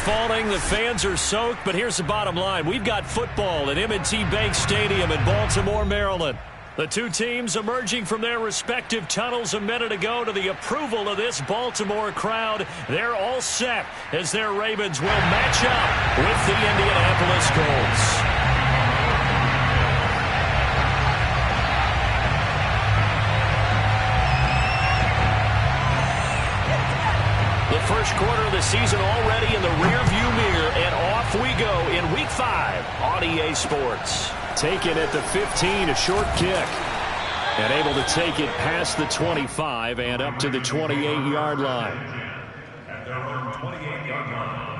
falling. The fans are soaked. But here's the bottom line. We've got football at M&T Bank Stadium in Baltimore, Maryland. The two teams emerging from their respective tunnels a minute ago to the approval of this Baltimore crowd. They're all set as their Ravens will match up with the Indianapolis Colts. The first quarter of the season already in the rearview mirror, and off we go in Week 5 on EA Sports. Taken at the 15, a short kick. And able to take it past the 25 and up to the 28-yard line. At their own 28-yard line.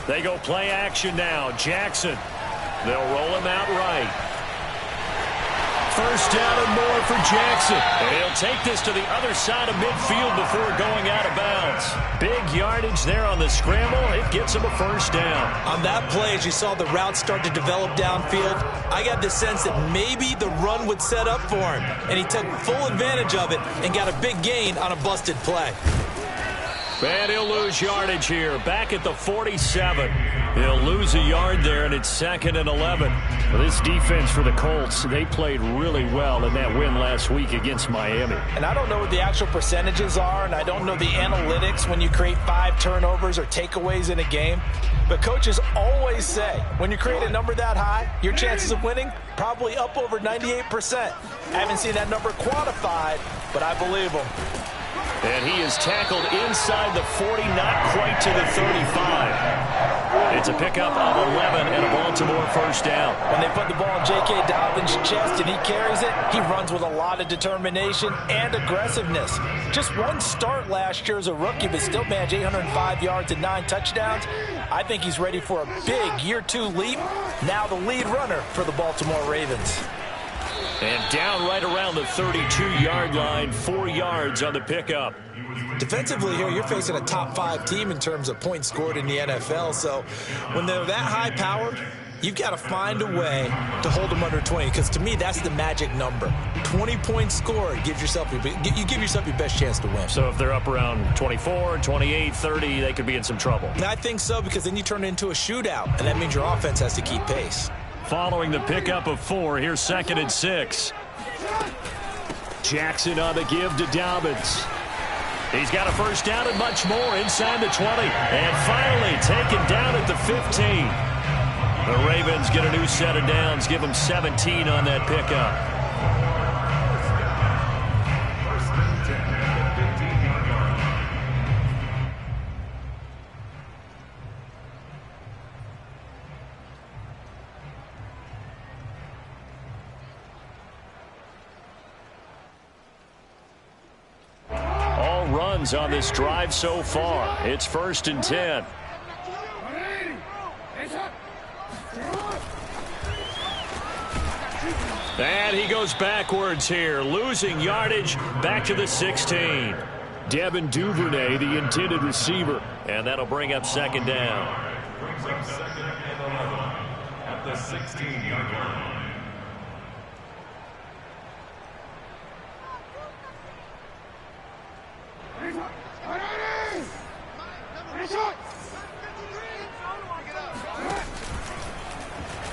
They go play action now. Jackson. They'll roll him out right. First down and more for Jackson. And he'll take this to the other side of midfield before going out of bounds. Big yardage there on the scramble. It gets him a first down. On that play, as you saw the route start to develop downfield, I got the sense that maybe the run would set up for him. And he took full advantage of it and got a big gain on a busted play. And he'll lose yardage here. Back at the 47. He'll lose a yard there, and it's 2nd and 11. Well, this defense for the Colts, they played really well in that win last week against Miami. And I don't know what the actual percentages are, and I don't know the analytics when you create 5 turnovers or takeaways in a game. But coaches always say, when you create a number that high, your chances of winning probably up over 98%. I haven't seen that number quantified, but I believe them. And he is tackled inside the 40, not quite to the 35. It's a pickup of 11 and a Baltimore first down. When they put the ball in J.K. Dobbins' chest and he carries it, he runs with a lot of determination and aggressiveness. Just one start last year as a rookie, but still managed 805 yards and 9 touchdowns. I think he's ready for a big year 2 leap. Now the lead runner for the Baltimore Ravens. And down right around the 32-yard line, 4 yards on the pickup. Defensively here, you're facing a top 5 team in terms of points scored in the NFL. So when they're that high-powered, you've got to find a way to hold them under 20. Because to me, that's the magic number. 20 points scored, you give yourself your best chance to win. So if they're up around 24, 28, 30, they could be in some trouble. And I think so, because then you turn it into a shootout, and that means your offense has to keep pace. Following the pickup of 4, here's 2nd and 6. Jackson on the give to Dobbins. He's got a first down and much more inside the 20. And finally taken down at the 15. The Ravens get a new set of downs, give them 17 on that pickup. On this drive so far. It's 1st and 10. And he goes backwards here, losing yardage back to the 16. Devin Duvernay, the intended receiver. And that'll bring up 2nd down. Brings up 2nd and 11 at the 16-yard line.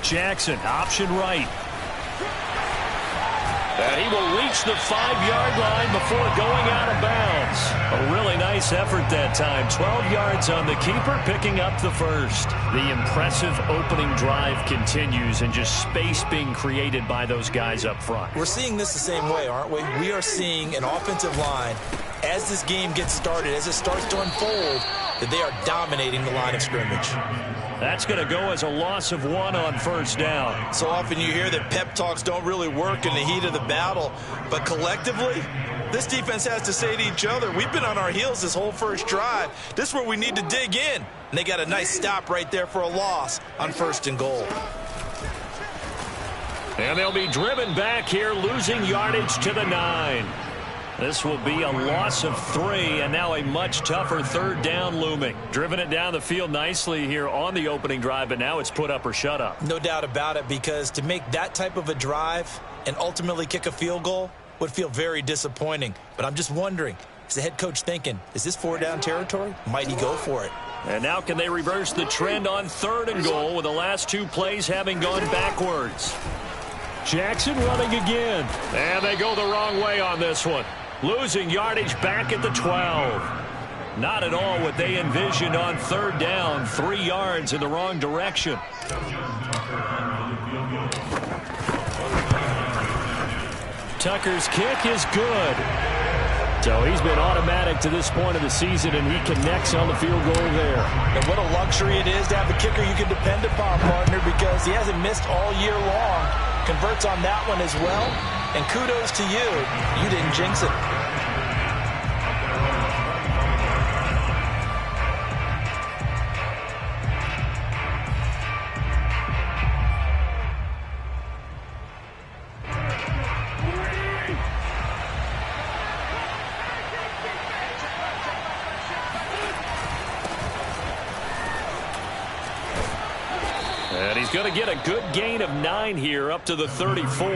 Jackson, option right. And he will reach the 5-yard line before going out of bounds. A really nice effort that time. 12 yards on the keeper, picking up the first. The impressive opening drive continues, and just space being created by those guys up front. We're seeing this the same way, aren't we? We are seeing an offensive line, as this game gets started, as it starts to unfold, that they are dominating the line of scrimmage. That's going to go as a loss of 1 on 1st down. So often you hear that pep talks don't really work in the heat of the battle, but collectively, this defense has to say to each other, we've been on our heels this whole first drive. This is where we need to dig in. And they got a nice stop right there for a loss on 1st and goal. And they'll be driven back here, losing yardage to the 9. This will be a loss of 3, and now a much tougher 3rd down looming. Driven it down the field nicely here on the opening drive, but now it's put up or shut up. No doubt about it, because to make that type of a drive and ultimately kick a field goal would feel very disappointing. But I'm just wondering, is the head coach thinking, is this 4-down territory? Might he go for it? And now can they reverse the trend on 3rd and goal with the last 2 plays having gone backwards? Jackson running again. And they go the wrong way on this one. Losing yardage back at the 12. Not at all what they envisioned on 3rd down. 3 yards in the wrong direction. Tucker's kick is good. So he's been automatic to this point of the season, and he connects on the field goal there. And what a luxury it is to have a kicker you can depend upon, partner, because he hasn't missed all year long. Converts on that one as well. And kudos to you. You didn't jinx it. And he's going to get a good gain of 9 here up to the 34.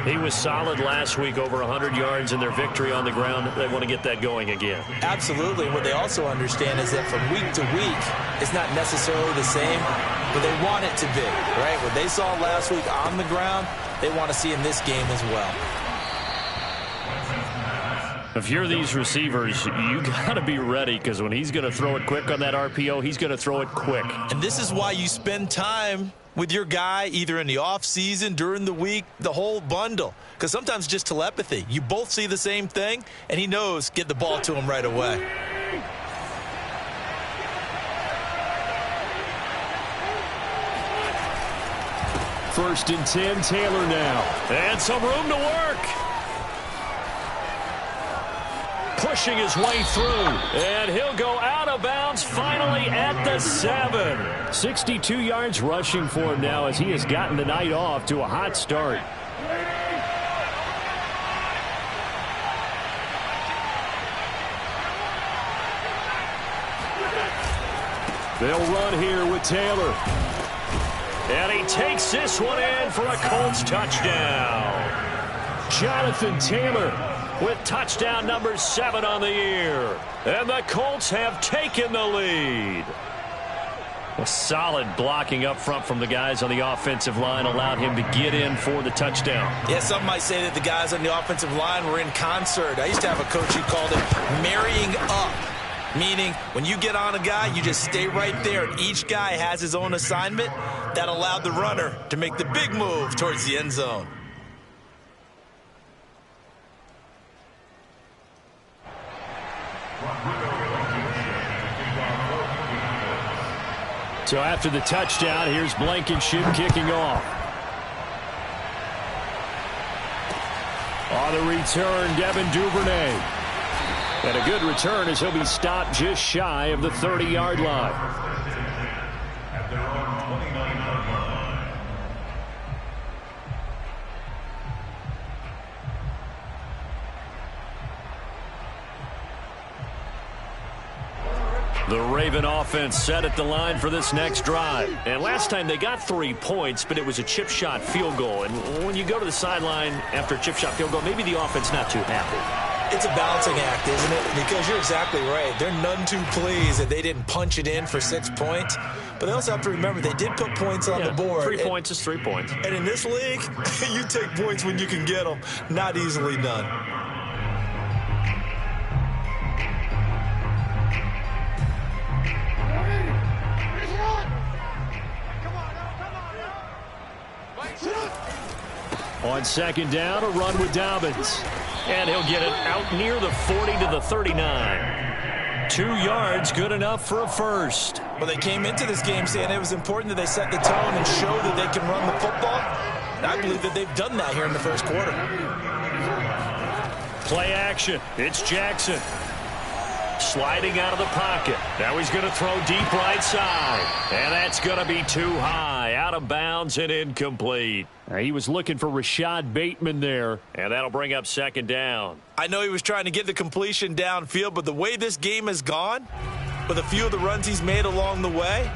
He was solid last week, over 100 yards in their victory on the ground. They want to get that going again. Absolutely. What they also understand is that from week to week, it's not necessarily the same, but they want it to be, right? What they saw last week on the ground, they want to see in this game as well. If you're these receivers, you got to be ready, because when he's going to throw it quick on that RPO, he's going to throw it quick. And this is why you spend time with your guy either in the offseason, during the week, the whole bundle. Because sometimes just telepathy. You both see the same thing, and he knows get the ball to him right away. First and 10, Taylor now. And some room to work. Pushing his way through, and he'll go out of bounds finally at the 7. 62 yards rushing for him now as he has gotten the night off to a hot start. They'll run here with Taylor. And he takes this one in for a Colts touchdown. Jonathan Taylor with touchdown number 7 on the year. And the Colts have taken the lead. A solid blocking up front from the guys on the offensive line allowed him to get in for the touchdown. Yeah, some might say that the guys on the offensive line were in concert. I used to have a coach who called it marrying up, meaning when you get on a guy, you just stay right there. Each guy has his own assignment. That allowed the runner to make the big move towards the end zone. So after the touchdown, here's Blankenship kicking off. On the return, Devin Duvernay. And a good return as he'll be stopped just shy of the 30-yard line. At their own 29-yard line. The Raven offense set at the line for this next drive. And last time they got 3 points, but it was a chip shot field goal. And when you go to the sideline after a chip shot field goal, maybe the offense not too happy. It's a balancing act, isn't it? Because you're exactly right. They're none too pleased that they didn't punch it in for 6 points. But they also have to remember they did put points on the board. 3 points is 3 points. And in this league, you take points when you can get them. Not easily done. On second down, a run with Dobbins. And he'll get it out near the 40 to the 39. 2 yards, good enough for a first. Well, they came into this game saying it was important that they set the tone and show that they can run the football. And I believe that they've done that here in the first quarter. Play action. It's Jackson. Sliding out of the pocket. Now he's going to throw deep right side. And that's going to be too high. Out of bounds and incomplete. He was looking for Rashad Bateman there. And that'll bring up second down. I know he was trying to get the completion downfield, but the way this game has gone, with a few of the runs he's made along the way,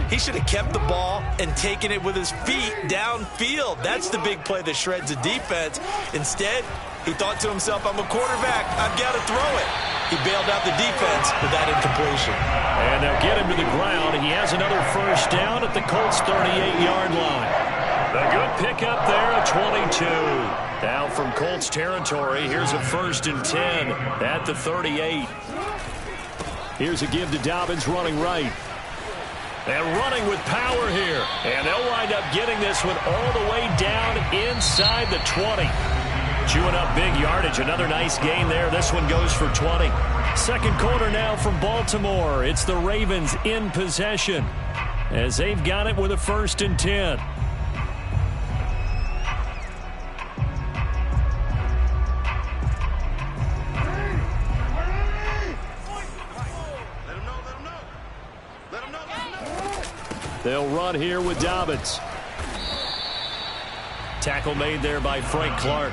he should have kept the ball and taken it with his feet downfield. That's the big play that shreds the defense. Instead, he thought to himself, I'm a quarterback, I've got to throw it. He bailed out the defense with that incompletion. And they'll get him to the ground. He has another first down at the Colts' 38-yard line. A good pickup there at 22. Down from Colts territory, here's a 1st and 10 at the 38. Here's a give to Dobbins running right. And running with power here. And they'll wind up getting this one all the way down inside the 20. Chewing up big yardage. Another nice gain there. This one goes for 20. Second quarter now from Baltimore. It's the Ravens in possession as they've got it with a 1st and 10. They'll run here with Dobbins. Tackle made there by Frank Clark.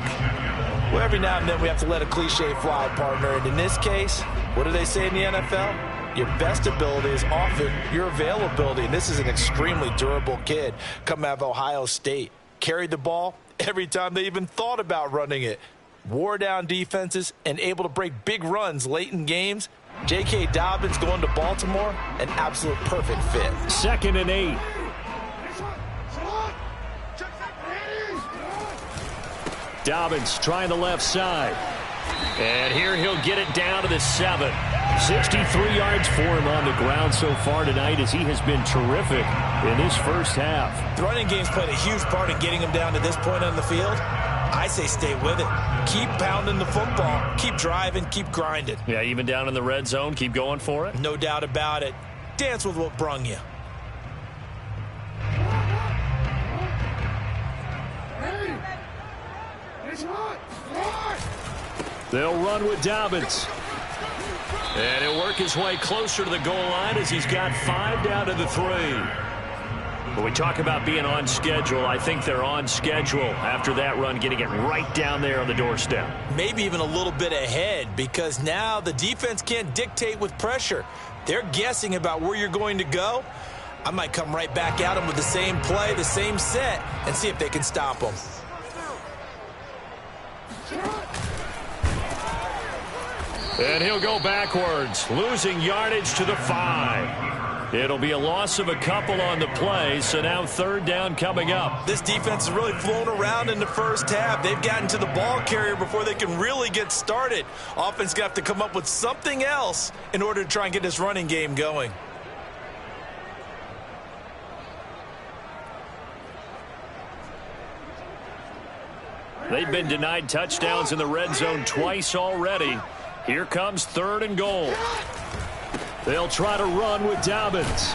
Well, every now and then we have to let a cliche fly, partner. And in this case, what do they say in the NFL? Your best ability is often your availability. And this is an extremely durable kid coming out of Ohio State. Carried the ball every time they even thought about running it. Wore down defenses and able to break big runs late in games. J.K. Dobbins going to Baltimore, an absolute perfect fit. 2nd and 8. Dobbins trying the left side. And here he'll get it down to the 7. 63 yards for him on the ground so far tonight as he has been terrific in this first half. The running game's played a huge part in getting him down to this point on the field. I say stay with it. Keep pounding the football. Keep driving. Keep grinding. Yeah, even down in the red zone, keep going for it. No doubt about it. Dance with what brung you. They'll run with Dobbins. And he'll work his way closer to the goal line as he's got 5 down to the 3. When we talk about being on schedule, I think they're on schedule after that run, getting it right down there on the doorstep. Maybe even a little bit ahead, because now the defense can't dictate with pressure. They're guessing about where you're going to go. I might come right back at them with the same play, the same set, and see if they can stop them. And he'll go backwards, losing yardage to the 5. It'll be a loss of a couple on the play, so now 3rd down coming up. This defense has really flown around in the first half. They've gotten to the ball carrier before they can really get started. Offense going to have to come up with something else in order to try and get this running game going. They've been denied touchdowns in the red zone twice already. Here comes 3rd and goal. They'll try to run with Dobbins.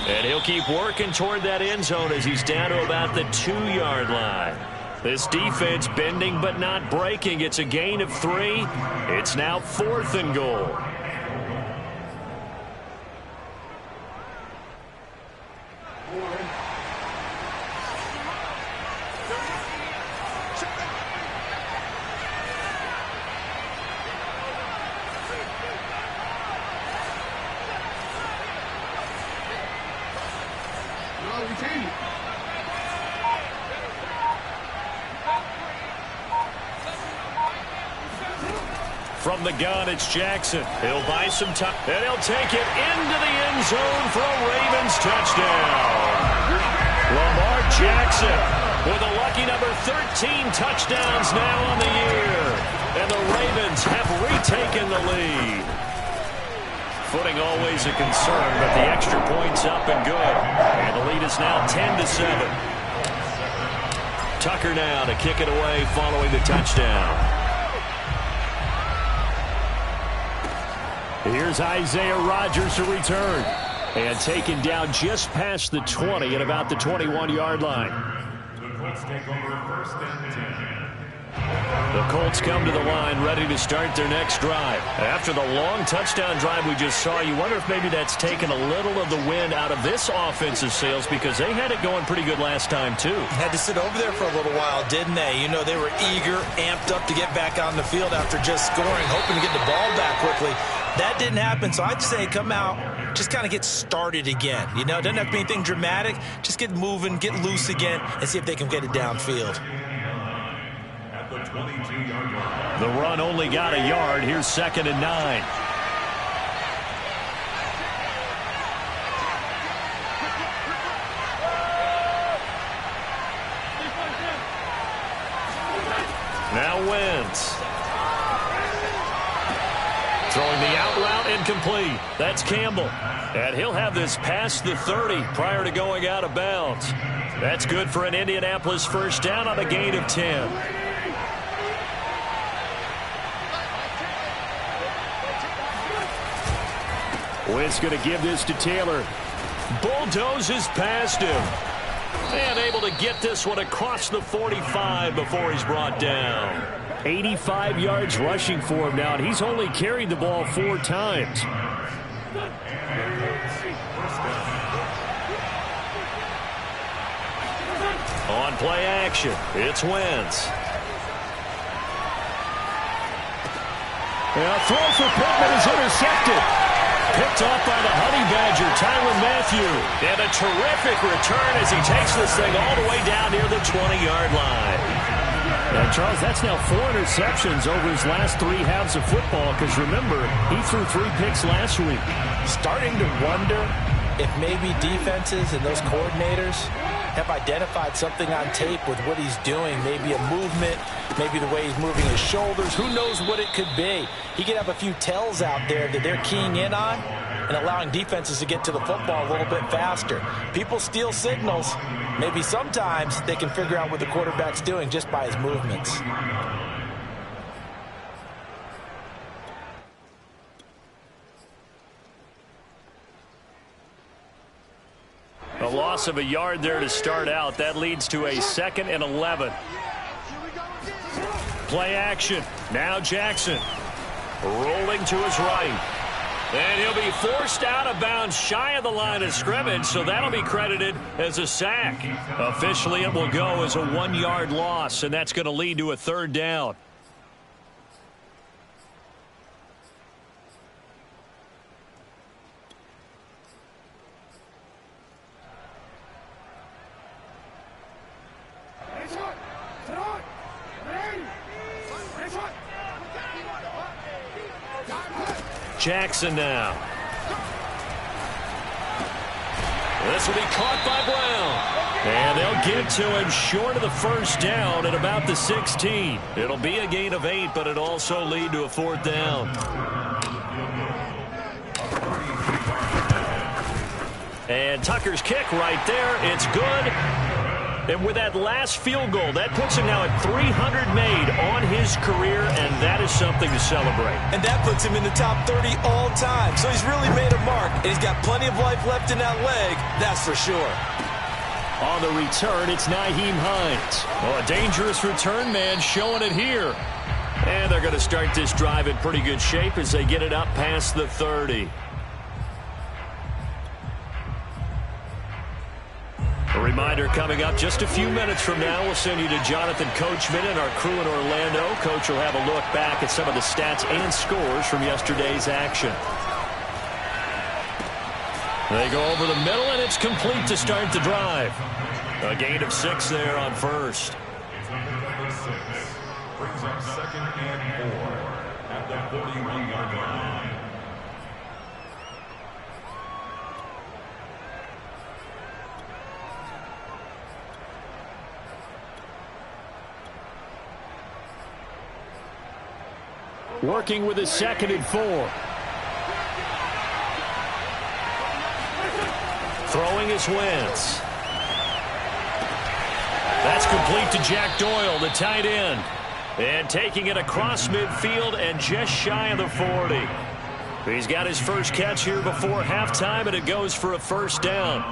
And he'll keep working toward that end zone as he's down to about the 2-yard line. This defense bending but not breaking. It's a gain of 3. It's now 4th and goal. From the gun, it's Jackson. He'll buy some time, and he'll take it into the end zone for a Ravens touchdown. Lamar Jackson with a lucky number 13 touchdowns now on the year. And the Ravens have retaken the lead. Footing always a concern, but the extra point's up and good. And the lead is now 10-7. Tucker now to kick it away following the touchdown. Here's Isaiah Rodgers to return. And taken down just past the 20 at about the 21-yard line. The Colts take over 1st and 10. The Colts come to the line ready to start their next drive. After the long touchdown drive we just saw, you wonder if maybe that's taken a little of the wind out of this offensive sails, because they had it going pretty good last time too. Had to sit over there for a little while, didn't they? You know, they were eager, amped up to get back on the field after just scoring, hoping to get the ball back quickly. That didn't happen, so I'd say come out, just kind of get started again. You know, it doesn't have to be anything dramatic. Just get moving, get loose again, and see if they can get it downfield. The run only got a yard. Here's 2nd and 9. Now Wentz. Throwing the out route incomplete. That's Campbell. And he'll have this past the 30 prior to going out of bounds. That's good for an Indianapolis first down on a gain of 10. Wentz going to give this to Taylor. Bulldozes past him. And able to get this one across the 45 before he's brought down. 85 yards rushing for him now, and he's only carried the ball 4 times. On play action, it's Wentz. And a throw for Pittman is intercepted. Picked off by the Honey Badger, Tyrann Mathieu. And a terrific return as he takes this thing all the way down near the 20-yard line. And, Charles, that's now 4 interceptions over his last 3 halves of football, because, remember, he threw 3 picks last week. Starting to wonder if maybe defenses and those coordinators have identified something on tape with what he's doing. Maybe a movement, maybe the way he's moving his shoulders. Who knows what it could be? He could have a few tells out there that they're keying in on and allowing defenses to get to the football a little bit faster. People steal signals. Maybe sometimes they can figure out what the quarterback's doing just by his movements. A loss of a yard there to start out. That leads to a 2nd and 11. Play action. Now Jackson. Rolling to his right. And he'll be forced out of bounds shy of the line of scrimmage, so that'll be credited as a sack. Officially, it will go as a 1-yard loss, and that's going to lead to a 3rd down. Jackson now. This will be caught by Brown. And they'll get to him short of the first down at about the 16. It'll be a gain of 8, but it'll also lead to a 4th down. And Tucker's kick right there. It's good. And with that last field goal, that puts him now at 300 made on his career, and that is something to celebrate. And that puts him in the top 30 all time. So he's really made a mark, and he's got plenty of life left in that leg, that's for sure. On the return, it's Nyheim Hines. Oh, a dangerous return man showing it here. And they're going to start this drive in pretty good shape as they get it up past the 30. A reminder coming up just a few minutes from now, we'll send you to Jonathan Coachman and our crew in Orlando. Coach will have a look back at some of the stats and scores from yesterday's action. They go over the middle, and it's complete to start the drive. A gain of 6 there on first. It's number 6. Brings up 2nd and 4 at the 41-yard line. Working with his 2nd and 4. Throwing is Wentz. That's complete to Jack Doyle, the tight end. And taking it across midfield and just shy of the 40. He's got his first catch here before halftime, and it goes for a 1st down.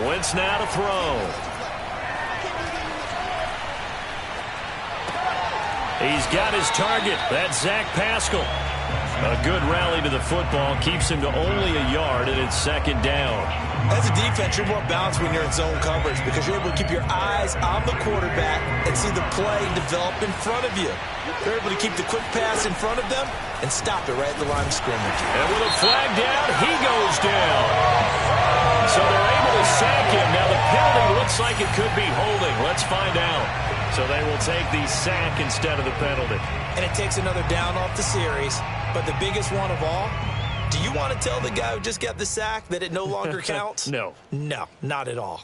Wentz now to throw. He's got his target. That's Zach Pascal. A good rally to the football keeps him to only a yard, and it's second down. As a defense, you're more balanced when you're in zone coverage because you're able to keep your eyes on the quarterback and see the play develop in front of you. They're able to keep the quick pass in front of them and stop it right at the line of scrimmage. And with a flag down, he goes down. So they're able to sack him. Now the penalty looks like it could be holding. Let's find out. So they will take the sack instead of the penalty. And it takes another down off the series. But the biggest one of all, do you want to tell the guy who just got the sack that it no longer counts? No. No, not at all.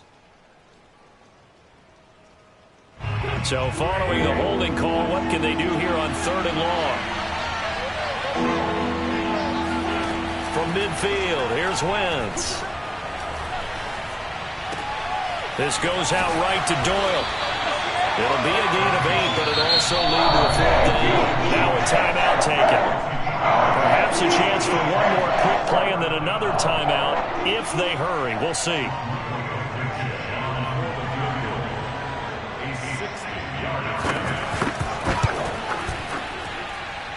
So following the holding call, what can they do here on 3rd and long? From midfield, here's Wentz. This goes out right to Doyle. It'll be a gain of 8, but it'll also lead to a 4th down. Now a timeout taken. Perhaps a chance for one more quick play and then another timeout if they hurry. We'll see.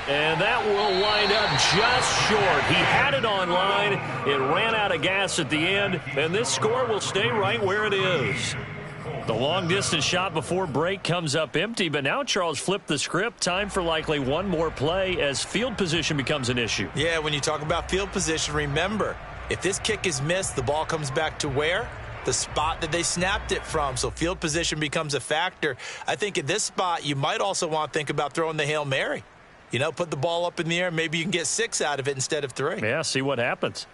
And that will wind up just short. He had it on line. It ran out of gas at the end, and this score will stay right where it is. The long-distance shot before break comes up empty, but now Charles flipped the script. Time for likely one more play as field position becomes an issue. Yeah, when you talk about field position, remember, if this kick is missed, the ball comes back to where? The spot that they snapped it from. So field position becomes a factor. I think at this spot, you might also want to think about throwing the Hail Mary. You know, put the ball up in the air. Maybe you can get 6 out of it instead of 3. Yeah, see what happens.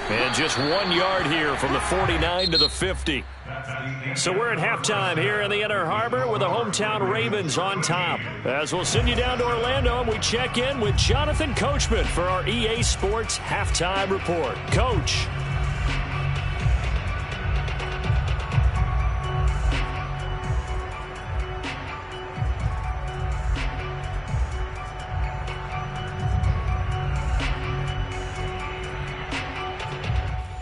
And just 1 yard here from the 49 to the 50. So we're at halftime here in the Inner Harbor with the hometown Ravens on top. As we'll send you down to Orlando and we check in with Jonathan Coachman for our EA Sports Halftime Report. Coach.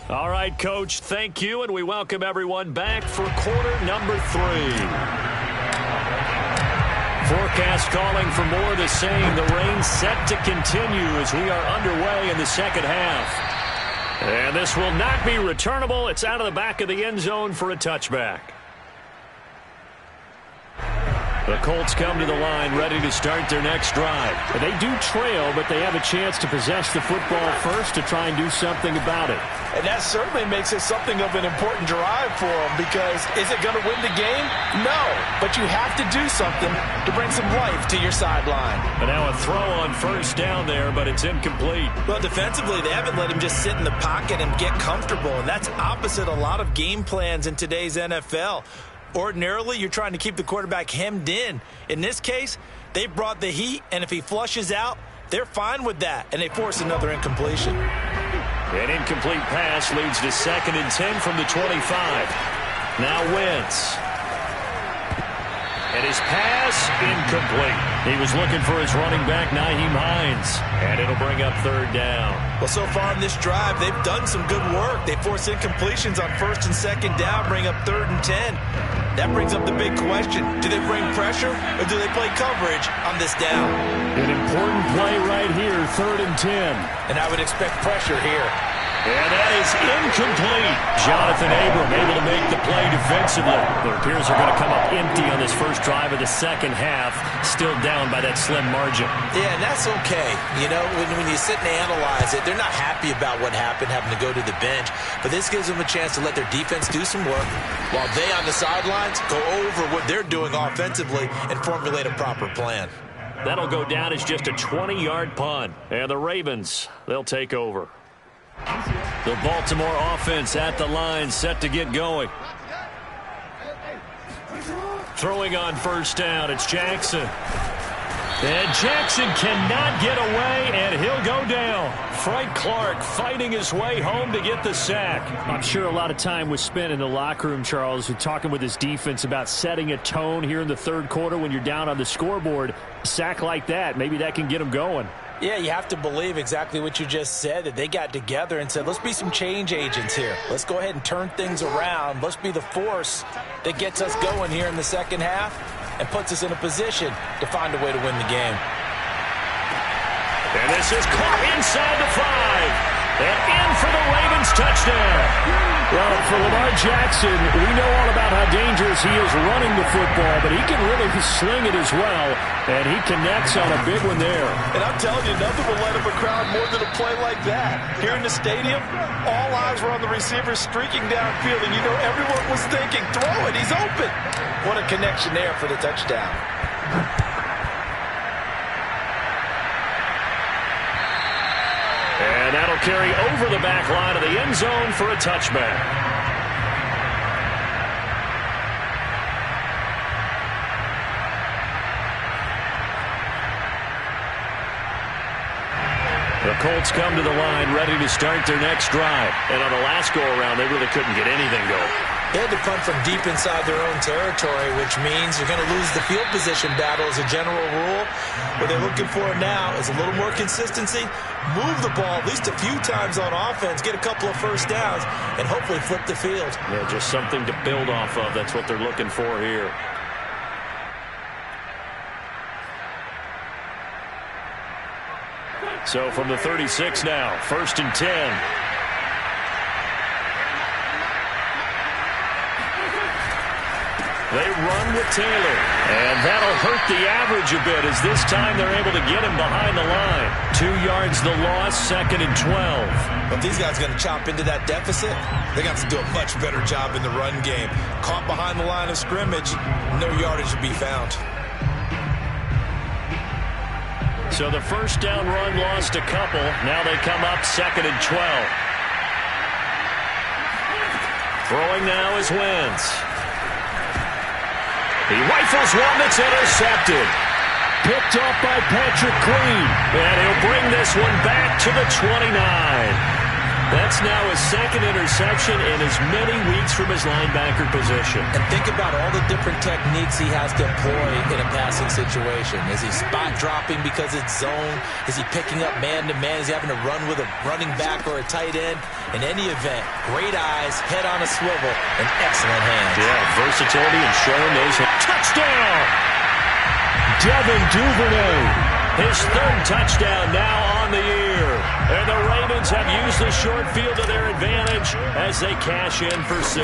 All right, Coach, thank you, and we welcome everyone back for quarter number 3. Forecast calling for more of the same. The rain set to continue as we are underway in the second half. And this will not be returnable. It's out of the back of the end zone for a touchback. The Colts come to the line ready to start their next drive. They do trail, but they have a chance to possess the football first to try and do something about it. And that certainly makes it something of an important drive for them because is it going to win the game? No, but you have to do something to bring some life to your sideline. And now a throw on first down there, but it's incomplete. Well, defensively, they haven't let him just sit in the pocket and get comfortable, and that's opposite a lot of game plans in today's NFL. Ordinarily, you're trying to keep the quarterback hemmed in. In this case, they brought the heat, and if he flushes out, they're fine with that, and they force another incompletion. An incomplete pass leads to 2nd and 10 from the 25. Now Wentz. And his pass incomplete. He was looking for his running back, Nyheim Hines. And it'll bring up 3rd down. Well, so far in this drive, they've done some good work. They force incompletions on 1st and 2nd down, bring up 3rd and 10. That brings up the big question. Do they bring pressure or do they play coverage on this down? An important play right here, 3rd and 10. And I would expect pressure here. And that is incomplete. Jonathan Abram able to make the play defensively. It appears they're going to come up empty on this first drive of the second half. Still down by that slim margin. Yeah, and that's okay. You know, when you sit and analyze it, they're not happy about what happened, having to go to the bench. But this gives them a chance to let their defense do some work while they on the sidelines go over what they're doing offensively and formulate a proper plan. That'll go down as just a 20-yard punt. And the Ravens, they'll take over. The Baltimore offense at the line, set to get going. Throwing on first down, it's Jackson. And Jackson cannot get away, and he'll go down. Frank Clark fighting his way home to get the sack. I'm sure a lot of time was spent in the locker room, Charles, talking with his defense about setting a tone here in the third quarter when you're down on the scoreboard. A sack like that, maybe that can get him going. Yeah, you have to believe exactly what you just said, that they got together and said, let's be some change agents here. Let's go ahead and turn things around. Let's be the force that gets us going here in the second half and puts us in a position to find a way to win the game. And this is caught inside the 5. And in for the Ravens touchdown. Well, for Lamar Jackson, we know all about how dangerous he is running the football, but he can really sling it as well, and he connects on a big one there. And I'm telling you, nothing will light up a crowd more than a play like that. Here in the stadium, all eyes were on the receiver streaking downfield, and you know everyone was thinking, throw it, he's open. What a connection there for the touchdown. And that'll carry over the back line of the end zone for a touchback. The Colts come to the line ready to start their next drive. And on the last go-around, they really couldn't get anything going. They had to punt from deep inside their own territory, which means you're going to lose the field position battle as a general rule. What they're looking for now is a little more consistency, move the ball at least a few times on offense, get a couple of first downs, and hopefully flip the field. Yeah, just something to build off of. That's what they're looking for here. So from the 36 now, 1st and 10. They run with Taylor, and that'll hurt the average a bit as this time they're able to get him behind the line. 2 yards the loss, 2nd and 12. If these guys are going to chop into that deficit, they got to do a much better job in the run game. Caught behind the line of scrimmage, no yardage to be found. So the first down run lost a couple. Now they come up 2nd and 12. Throwing now is Wentz. He rifles one that's intercepted. Picked off by Patrick Queen. And he'll bring this one back to the 29. That's now his 2nd interception in as many weeks from his linebacker position. And think about all the different techniques he has to employ in a passing situation. Is he spot dropping because it's zone? Is he picking up man-to-man? Is he having to run with a running back or a tight end? In any event, great eyes, head on a swivel, and excellent hands. Yeah, versatility and showing those. Touchdown! Devin Duvernay. His 3rd touchdown now on the year. And the Ravens have used the short field to their advantage as they cash in for 6.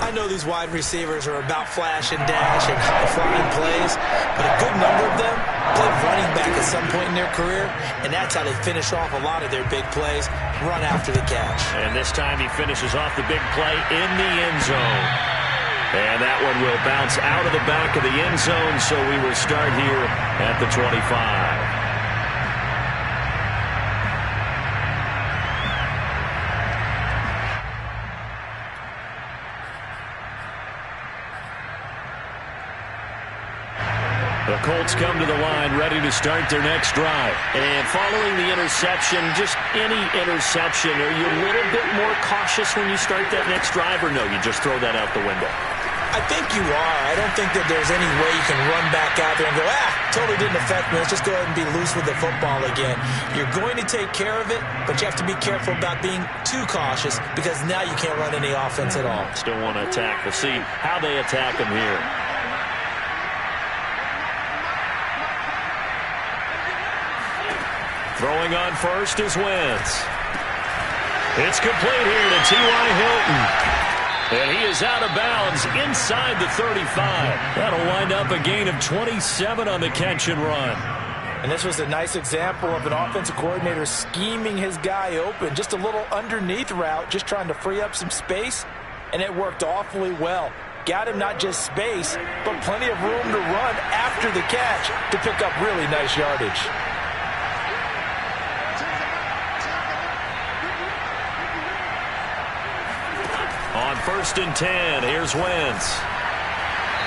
I know these wide receivers are about flash and dash and high-flying plays, but a good number of them played running back at some point in their career, and that's how they finish off a lot of their big plays, run after the catch. And this time he finishes off the big play in the end zone. And that one will bounce out of the back of the end zone, so we will start here at the 25. The Colts come to the line ready to start their next drive. And following the interception, just any interception, are you a little bit more cautious when you start that next drive, or no, you just throw that out the window? I think you are. I don't think that there's any way you can run back out there and go, totally didn't affect me. Let's just go ahead and be loose with the football again. You're going to take care of it, but you have to be careful about being too cautious because now you can't run any offense at all. Still want to attack. We'll see how they attack him here. Throwing on first is Wentz. It's complete here to T.Y. Hilton. And he is out of bounds inside the 35. That'll wind up a gain of 27 on the catch and run. And this was a nice example of an offensive coordinator scheming his guy open. Just a little underneath route, just trying to free up some space. And it worked awfully well. Got him not just space, but plenty of room to run after the catch to pick up really nice yardage. On 1st and 10, here's Wentz.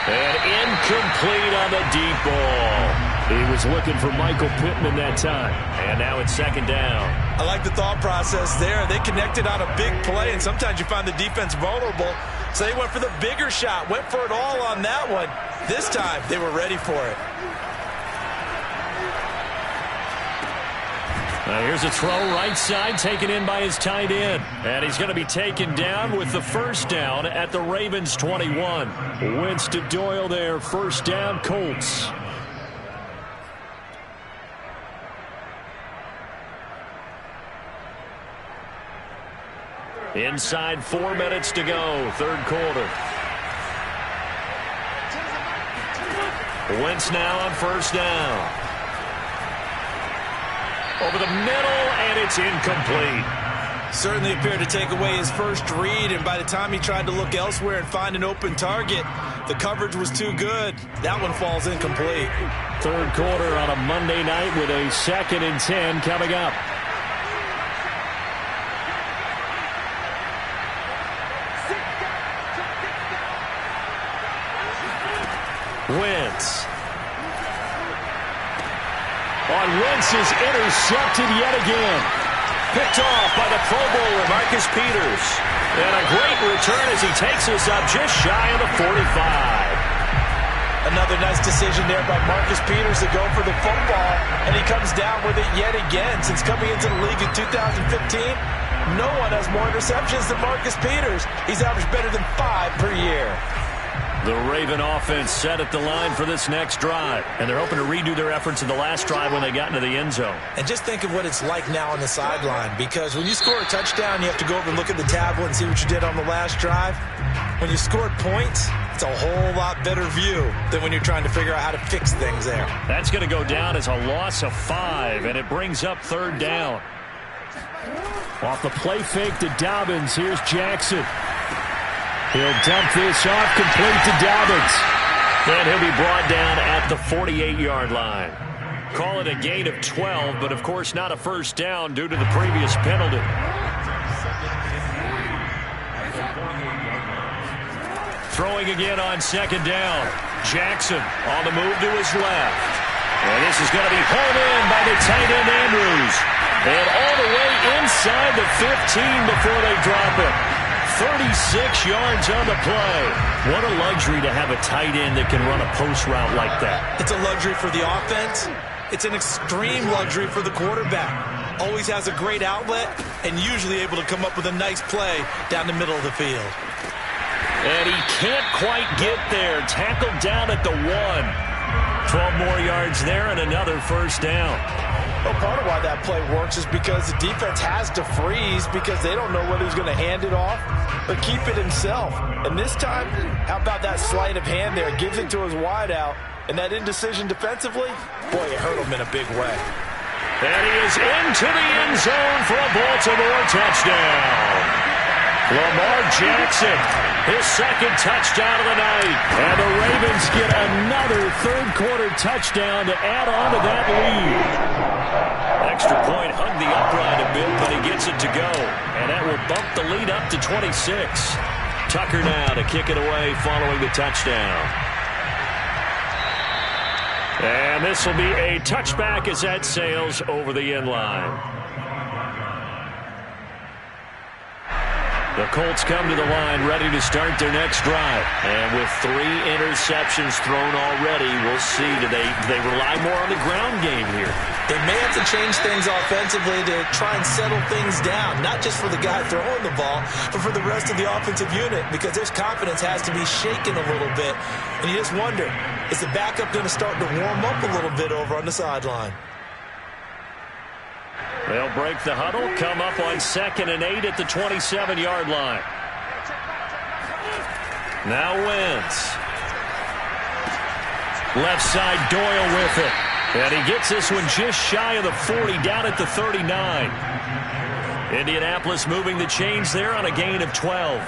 And incomplete on the deep ball. He was looking for Michael Pittman that time. And now it's second down. I like the thought process there. They connected on a big play, and sometimes you find the defense vulnerable. So they went for the bigger shot, went for it all on that one. This time, they were ready for it. Now here's a throw right side taken in by his tight end. And he's going to be taken down with the first down at the Ravens 21. Wentz to Doyle there. First down, Colts. Inside 4 minutes to go, third quarter. Wentz now on first down. Over the middle, and it's incomplete. Certainly appeared to take away his first read, and by the time he tried to look elsewhere and find an open target, the coverage was too good. That one falls incomplete. Third quarter on a Monday night with a 2nd and 10 coming up. Wentz. On Wentz is intercepted yet again. Picked off by the Pro Bowler, Marcus Peters. And a great return as he takes us up just shy of the 45. Another nice decision there by Marcus Peters to go for the football, and he comes down with it yet again. Since coming into the league in 2015, no one has more interceptions than Marcus Peters. He's averaged better than 5 per year. The Raven offense set at the line for this next drive. And they're hoping to redo their efforts in the last drive when they got into the end zone. And just think of what it's like now on the sideline. Because when you score a touchdown, you have to go over and look at the tablet and see what you did on the last drive. When you scored points, it's a whole lot better view than when you're trying to figure out how to fix things there. That's going to go down as a loss of 5, and it brings up third down. Off the play fake to Dobbins. Here's Jackson. He'll dump this off complete to Dobbins. And he'll be brought down at the 48-yard line. Call it a gain of 12, but of course not a first down due to the previous penalty. Throwing again on second down. Jackson on the move to his left. And this is going to be pulled in by the tight end Andrews. And all the way inside the 15 before they drop it. 36 yards on the play. What a luxury to have a tight end that can run a post route like that. It's a luxury for the offense. It's an extreme luxury for the quarterback. Always has a great outlet and usually able to come up with a nice play down the middle of the field. And he can't quite get there. Tackled down at the 1. 12 more yards there and another first down. Well, part of why that play works is because the defense has to freeze because they don't know whether he's going to hand it off or keep it himself. And this time, how about that sleight of hand there? Gives it to his wideout. And that indecision defensively, boy, it hurt him in a big way. And he is into the end zone for a Baltimore touchdown. Lamar Jackson, his second touchdown of the night. And the Ravens get another third-quarter touchdown to add on to that lead. Extra point hugged the upright a bit, but he gets it to go. And that will bump the lead up to 26. Tucker now to kick it away following the touchdown. And this will be a touchback as that sails over the end line. The Colts come to the line ready to start their next drive. And with 3 interceptions thrown already, we'll see. Do they rely more on the ground game here? They may have to change things offensively to try and settle things down. Not just for the guy throwing the ball, but for the rest of the offensive unit. Because their confidence has to be shaken a little bit. And you just wonder, is the backup going to start to warm up a little bit over on the sideline? They'll break the huddle, come up on 2nd and 8 at the 27-yard line. Now Wentz. Left side, Doyle with it. And he gets this one just shy of the 40, down at the 39. Indianapolis moving the chains there on a gain of 12.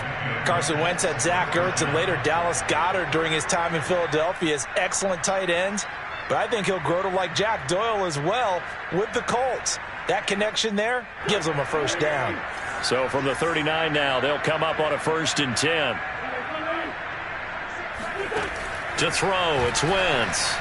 Carson Wentz had Zach Ertz and later Dallas Goedert during his time in Philadelphia as excellent tight ends. But I think he'll grow to like Jack Doyle as well with the Colts. That connection there gives them a first down. So from the 39 now, they'll come up on a 1st and 10. To throw, it's Wentz.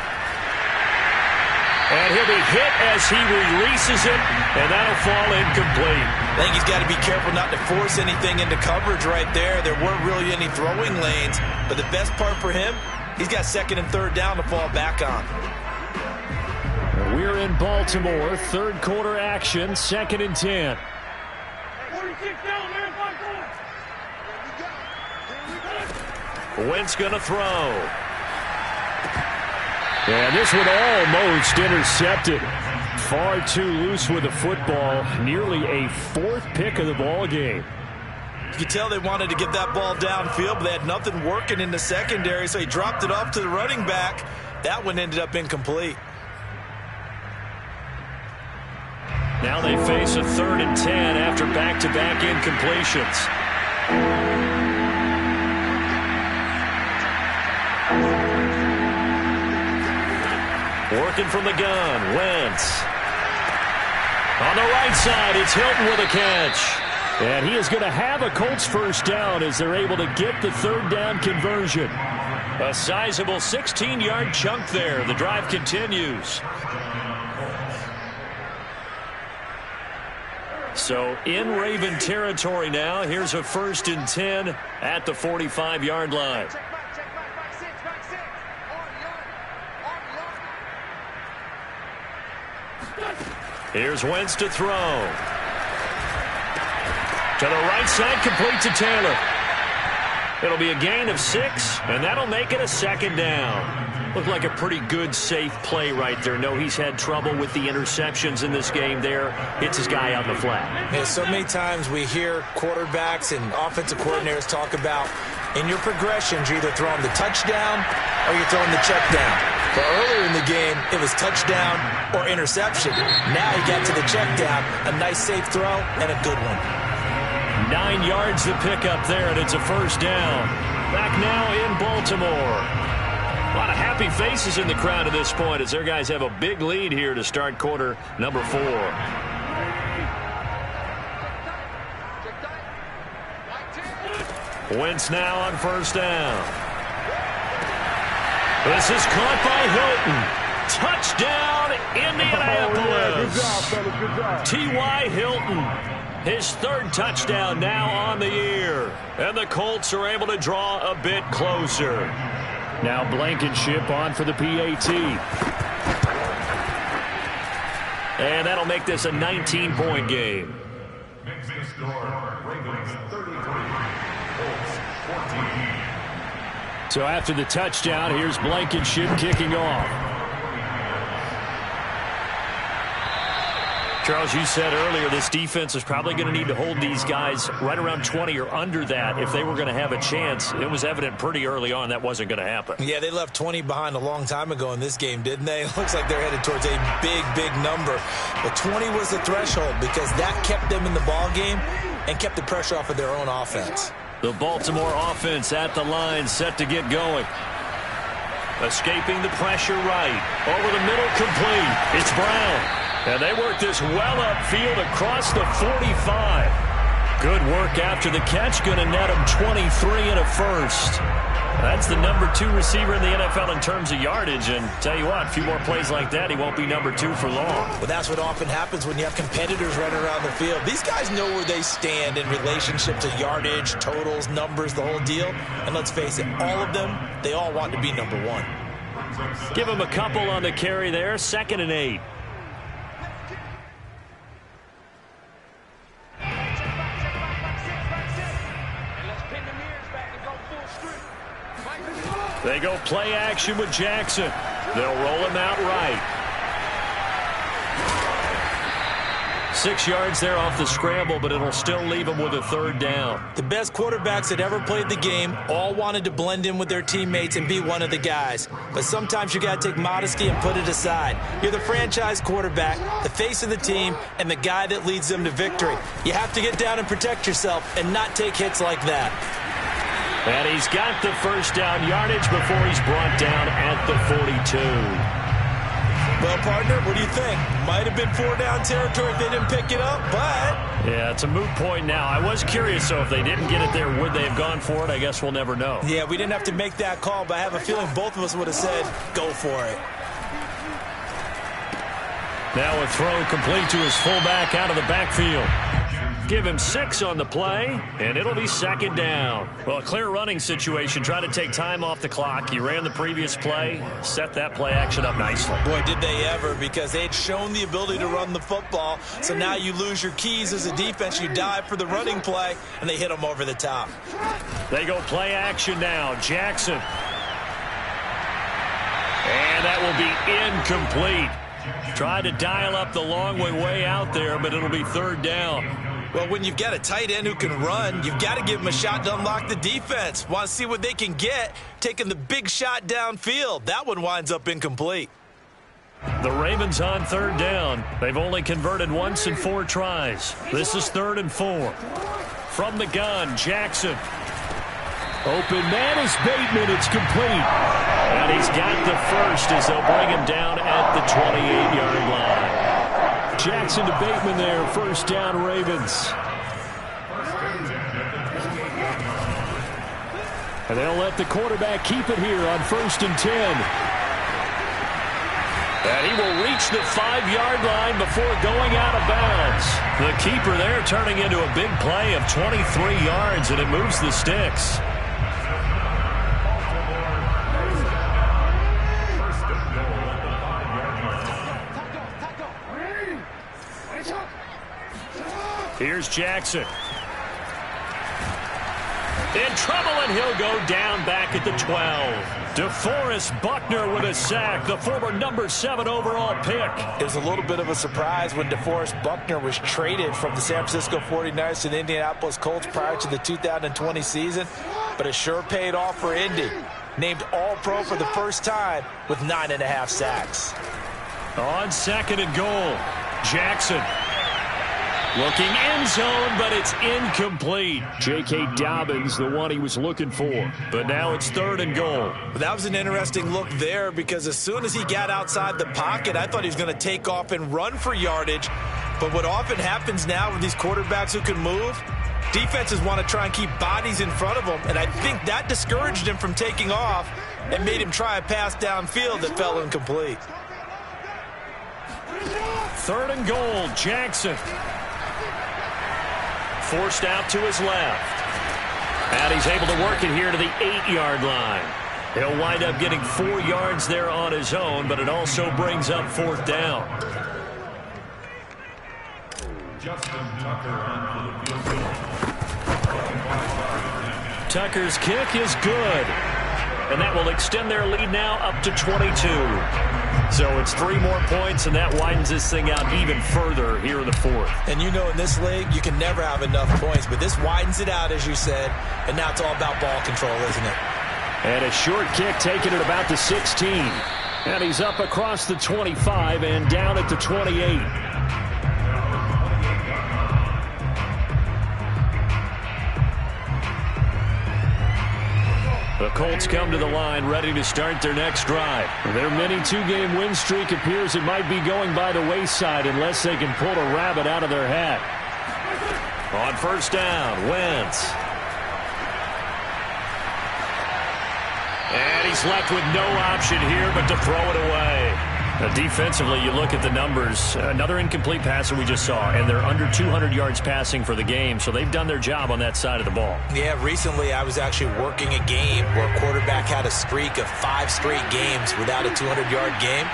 And he'll be hit as he releases it, and that'll fall incomplete. I think he's got to be careful not to force anything into coverage right there. There weren't really any throwing lanes, but the best part for him, he's got second and third down to fall back on. We're in Baltimore, third quarter action, 2nd and 10. Wentz going to throw. And this one almost intercepted. Far too loose with the football. Nearly a 4th pick of the ball game. You could tell they wanted to get that ball downfield, but they had nothing working in the secondary, so he dropped it off to the running back. That one ended up incomplete. Now they face a 3rd and 10 after back-to-back incompletions. Working from the gun, Wentz. On the right side, it's Hilton with a catch. And he is going to have a Colts first down as they're able to get the 3rd down conversion. A sizable 16-yard chunk there. The drive continues. So in Raven territory now. Here's a 1st and 10 at the 45-yard line. Here's Wentz to throw. To the right side, complete to Taylor. It'll be a gain of 6, and that'll make it a 2nd down. Looked like a pretty good, safe play right there. No, he's had trouble with the interceptions in this game there. Hits his guy out in the flat. Man, so many times we hear quarterbacks and offensive coordinators talk about in your progressions, you're either throwing the touchdown or you're throwing the check down. But earlier in the game, it was touchdown or interception. Now he got to the check down, a nice safe throw, and a good one. 9 yards to pick up there, and it's a 1st down. Back now in Baltimore. A lot of happy faces in the crowd at this point as their guys have a big lead here to start quarter number 4. Wentz now on 1st down. This is caught by Hilton. Touchdown, Indianapolis. T.Y. Hilton. His 3rd touchdown now on the year. And the Colts are able to draw a bit closer. Now Blankenship on for the PAT. And that'll make this a 19-point game. Next score, Ravens 33, Colts 14. So after the touchdown, here's Blankenship kicking off. Charles, you said earlier this defense is probably going to need to hold these guys right around 20 or under that if they were going to have a chance. It was evident pretty early on that wasn't going to happen. Yeah, they left 20 behind a long time ago in this game, didn't they? It looks like they're headed towards a big, big number. But 20 was the threshold because that kept them in the ball game and kept the pressure off of their own offense. The Baltimore offense at the line, set to get going. Escaping the pressure right. Over the middle, complete. It's Brown. And they work this well upfield across the 45. Good work after the catch. Going to net him 23 and a 1st. That's the number 2 receiver in the NFL in terms of yardage. And tell you what, a few more plays like that, he won't be number 2 for long. Well, that's what often happens when you have competitors running around the field. These guys know where they stand in relationship to yardage, totals, numbers, the whole deal. And let's face it, all of them, they all want to be number 1. Give him a couple on the carry there. 2nd and 8. They go play action with Jackson. They'll roll him out right. 6 yards there off the scramble, but it'll still leave him with a 3rd down. The best quarterbacks that ever played the game all wanted to blend in with their teammates and be one of the guys. But sometimes you got to take modesty and put it aside. You're the franchise quarterback, the face of the team, and the guy that leads them to victory. You have to get down and protect yourself and not take hits like that. And he's got the 1st down yardage before he's brought down at the 42. Well, partner, what do you think? Might have been 4-down territory if they didn't pick it up, but... Yeah, it's a moot point now. I was curious, so if they didn't get it there, would they have gone for it? I guess we'll never know. Yeah, we didn't have to make that call, but I have a feeling both of us would have said, go for it. Now a throw complete to his fullback out of the backfield. Give him 6 on the play, and it'll be second down. Well, a clear running situation. Try to take time off the clock. You ran the previous play, set that play action up nicely. Boy, did they ever, because they'd shown the ability to run the football. So now you lose your keys as a defense. You dive for the running play, and they hit them over the top. They go play action now. Jackson. And that will be incomplete. Tried to dial up the long way out there, but it'll be third down. Well, when you've got a tight end who can run, you've got to give him a shot to unlock the defense. Want to see what they can get, taking the big shot downfield. That one winds up incomplete. The Ravens on third down. They've only converted once in 4 tries. This is 3rd and 4. From the gun, Jackson. Open man is Bateman. It's complete. And he's got the first as they'll bring him down at the 28-yard line. Jackson to Bateman there, first down Ravens. And they'll let the quarterback keep it here on 1st and 10. And he will reach the 5-yard line before going out of bounds. The keeper there turning into a big play of 23 yards, and it moves the sticks. Here's Jackson. In trouble, and he'll go down back at the 12. DeForest Buckner with a sack, the former number 7 overall pick. It was a little bit of a surprise when DeForest Buckner was traded from the San Francisco 49ers to the Indianapolis Colts prior to the 2020 season, but it sure paid off for Indy. Named All-Pro for the first time with 9.5 sacks. On 2nd and goal, Jackson. Looking end zone, but it's incomplete. J.K. Dobbins, the one he was looking for. But now it's 3rd and goal. But that was an interesting look there, because as soon as he got outside the pocket, I thought he was going to take off and run for yardage. But what often happens now with these quarterbacks who can move, defenses want to try and keep bodies in front of them. And I think that discouraged him from taking off and made him try a pass downfield that fell incomplete. 3rd and goal, Jackson. Forced out to his left. And he's able to work it here to the 8-yard line. He'll wind up getting 4 yards there on his own, but it also brings up 4th down. Justin Tucker on the field. Tucker's kick is good. And that will extend their lead now up to 22. So it's 3 more points, and that widens this thing out even further here in the 4th. And you know, in this league, you can never have enough points, but this widens it out, as you said, and now it's all about ball control, isn't it? And a short kick taken at about the 16. And he's up across the 25 and down at the 28. The Colts come to the line ready to start their next drive. Their mini 2-game win streak appears it might be going by the wayside unless they can pull a rabbit out of their hat. On 1st down, Wentz. And he's left with no option here but to throw it away. Now, defensively, you look at the numbers. Another incomplete pass that we just saw, and they're under 200 yards passing for the game, so they've done their job on that side of the ball. Yeah, recently I was actually working a game where a quarterback had a streak of 5 straight games without a 200-yard game,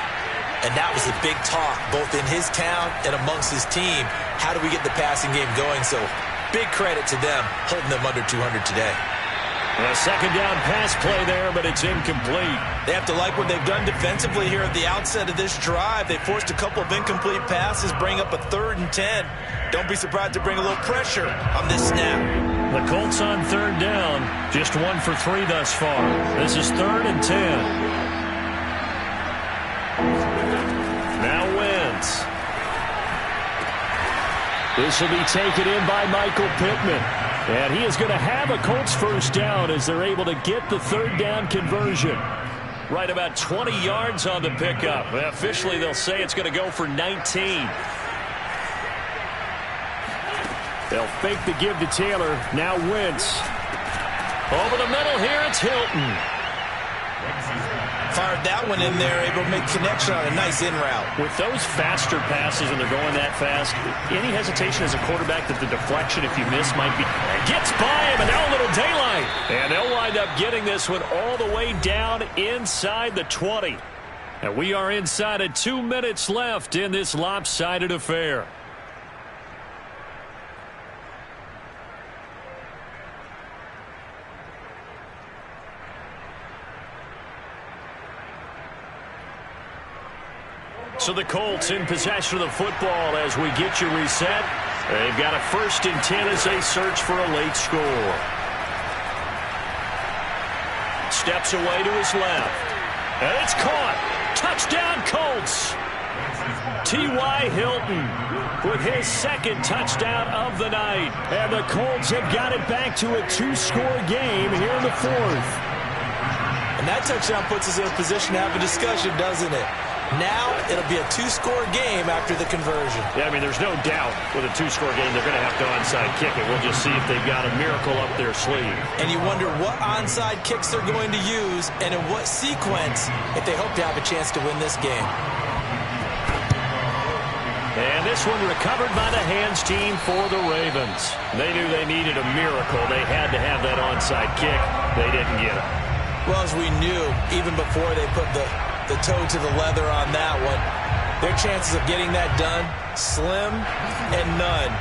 and that was the big talk, both in his town and amongst his team. How do we get the passing game going? So big credit to them holding them under 200 today. A 2nd down pass play there, but it's incomplete. They have to like what they've done defensively here at the outset of this drive. They forced a couple of incomplete passes, bring up a 3rd and 10. Don't be surprised to bring a little pressure on this snap. The Colts on 3rd down, just 1 for 3 thus far. This is 3rd and 10. Now Wentz. This will be taken in by Michael Pittman. And he is going to have a Colts first down as they're able to get the 3rd down conversion. Right about 20 yards on the pickup. Officially, they'll say it's going to go for 19. They'll fake the give to Taylor. Now Wentz. Over the middle here, it's Hilton. Fired that one in there, able to make connection on a nice in route. With those faster passes and they're going that fast, any hesitation as a quarterback that the deflection, if you miss, might be... Gets by him, and now a little daylight. And they'll wind up getting this one all the way down inside the 20. And we are inside of 2 minutes left in this lopsided affair. So the Colts in possession of the football as we get you reset. They've got a 1st and 10 as they search for a late score. Steps away to his left. And it's caught. Touchdown, Colts. T.Y. Hilton with his 2nd touchdown of the night. And the Colts have got it back to a 2-score game here in the 4th. And that touchdown puts us in a position to have a discussion, doesn't it? Now it'll be a 2-score game after the conversion. Yeah, I mean, there's no doubt with a 2-score game they're going to have to onside kick it. We'll just see if they've got a miracle up their sleeve. And you wonder what onside kicks they're going to use and in what sequence if they hope to have a chance to win this game. And this one recovered by the hands team for the Ravens. They knew they needed a miracle. They had to have that onside kick. They didn't get it. Well, as we knew, even before they put the toe to the leather on that one, their chances of getting that done, slim and none.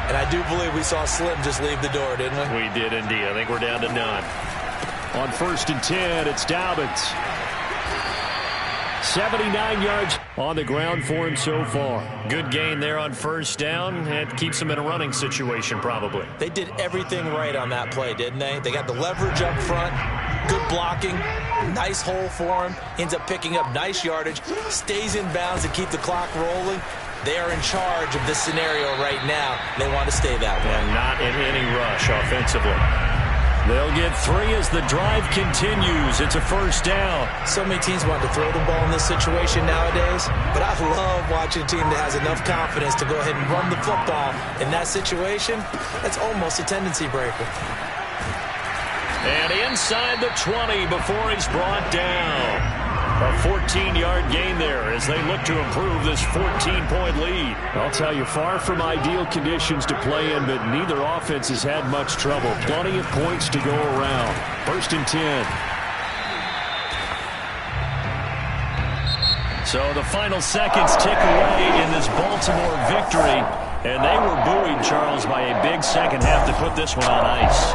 And I do believe we saw Slim just leave the door, didn't we? We did indeed. I think we're down to none. On 1st and 10, it's Dobbins. 79 yards on the ground for him so far. Good gain there on 1st down. It keeps them in a running situation probably. They did everything right on that play, didn't they? They got the leverage up front, good blocking, nice hole for him, ends up picking up nice yardage, stays in bounds to keep the clock rolling. They are in charge of this scenario right now. They want to stay that way. And not in any rush offensively. They'll get 3 as the drive continues. It's a 1st down. So many teams want to throw the ball in this situation nowadays, but I love watching a team that has enough confidence to go ahead and run the football. In that situation, that's almost a tendency breaker. And inside the 20 before he's brought down. A 14-yard gain there as they look to improve this 14-point lead. I'll tell you, far from ideal conditions to play in, but neither offense has had much trouble. Plenty of points to go around. 1st and 10. So the final seconds tick away in this Baltimore victory. And they were buoyed, Charles, by a big second half to put this one on ice.